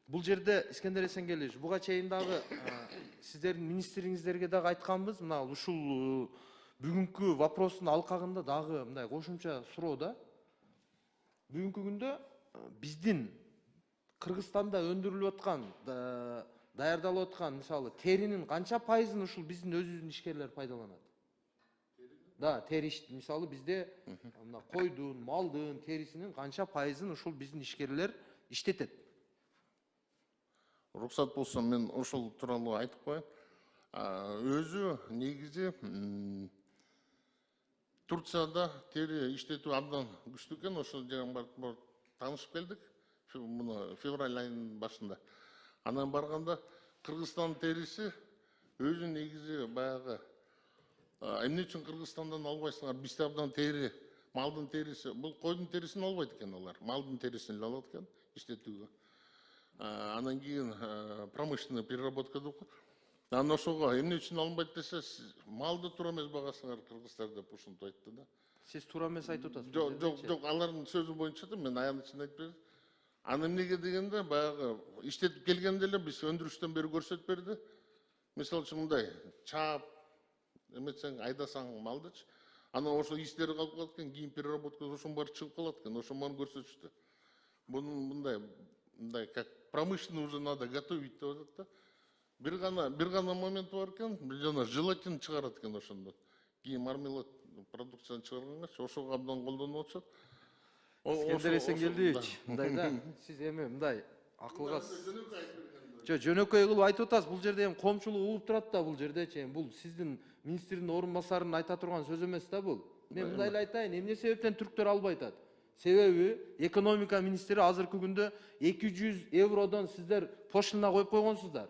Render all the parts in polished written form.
Бул жерде Искендер Эсенгелдиевич, буга чейин дагы сиздердин министриңиздерге дагы айтканбыз, мына ушул бүгүнкү вопростун алкагында дагы мындай кошумча суроо да. Бүгүнкү күндө биздин Кыргызстанда өндүрүлүп аткан, даярдалып аткан мисалы теринин канча пайызын ушул биздин өзүбүздүн ишкерлер пайдаланат? Да, тери мисалы бизде мына койдун, малдын терисинин канча пайызын ушул биздин ишкерлер иштетет? Рұқсат болса, мен ошол тууралуу айтып коеюн. Өзү негизи Турцияда тери иштетүү абдан күчтүү экен. Ошол жерден барып таанышып келдик. Муну февраль айынын башында. Анан барганда Кыргызстан териси өзү негизи баягы эмне үчүн Кыргызстандан албайсыңар? Бизде абдан тери, малдын териси, бул койдун терисин албайт экен алар. Малдын терисин эле алат экен иштетүүгө. Анан кийин промышленный переработка деп коет. Анан ошого эмне үчүн алынбайт десе, малды туура эмес багасыңар кыргыздар деп ушинтип айтты да. Сиз туура эмес айтып атасыз. Жок, алардын сөзү боюнча да мен аянтчаны айтып бердим. Анан эмнеге дегенде баягы иштетип келгенде эле биз өндүрүштөн бери көрсөтүп берди. Мисалы үчүн мындай чаап эметсең, айдасаң малдычы, анан ошо истери калып калат экен, кийин переработкада ошонун баары чыгып калат экен, ошону көрсөтүштү. Бунун мындай как промышленно уже надо готовить деп атат да. Бир гана момент бар экен, жана желатин чыгарат экен ошондон. Кийин мармелад продукцияны чыгарганга ошого абдан колдонуп атышат. Искендер Эсенгелдиевич, мындай да, сиз эми мындай акылга жөнөкөй кылып айтып атасыз. Бул жерде эми коомчулук угуп турат да, бул жердечи. Бул сиздин министрдин орун басарынын айта турган сөзү эмес да бул. Мен мындай эле айтайын, эмне себептен түрктөр албай атат? Себеби экономика министри азыркы күндө 200 евродон сиздер пошлина коюп койгонсуздар.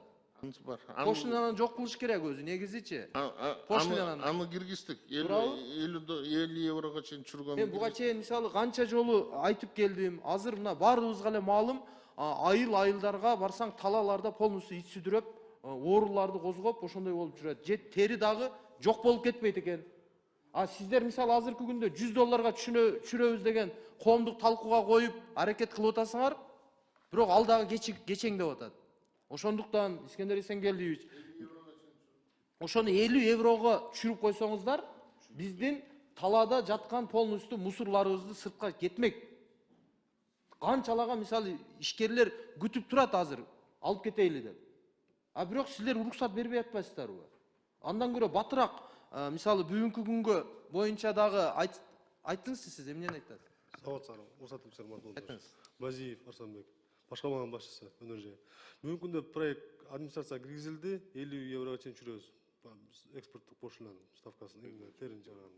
Пошлинаны жок кылыш керек өзү негизичи. Аны киргиздик. 50 еврого чейин чүргөн. Мен буга чейин мисалы канча жолу айтып келдим. Азыр мына баарыбызга эле маалым, айылдарга барсаң талаларда полностью ит сүдүрөп, ооруларды козгоп, ошондой болуп жүрөт. Жет тери дагы жок болуп кетпейт экен. Сиздер мисалы азыркы күндө $100 түшүрөбүз деген коомдук талкууга коюп, аракет кылып атасыңар, бирок ал дагы кечең деп атат. Ошондуктан Искендер Эсенгелдиевич, ошону 50 еврого түшүрүп койсоңуздар, биздин талаада жаткан полностью мусорларыбызды сыртка кетмек. Канчалаган мисалы ишкерлер күтүп турат азыр, алып кетейли деп. Бирок силер уруксат бербей атпайсыздарбы? Андан көрө батыраак, мисалы бүгүнкү күнгө боюнча дагы айттыңыз сиз эмнени айтасыз? Сауат сары, уруксатымчылар мардуундар. Базиев Арсанбек, башкарманын башчысы өнөр. Бүгүнкү күндө проект администрацияга киргизилди, 50 еврого чейин түшүрөбүз. Экспорттук пошлинанын ставкасын терин жарган.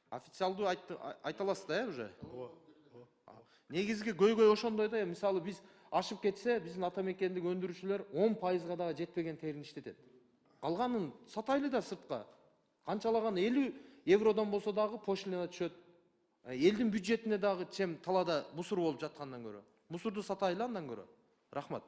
Официалдуу айта аласыз да, уже? Негизги көйгөй ошондой да, мисалы биз ашып кетсе, биздин ата мекендик өндүрүүчүлөр 10%га дагы жетпеген терин иштетет. Калганын сатайлы да сыртка. Канчалаган 50 евродон болсо дагы пошлина түшөт. Элдин бюджетине дагы чем талаада мусор болуп жаткандан көрө. Мусорду сатайлы андан көрө. Рахмат.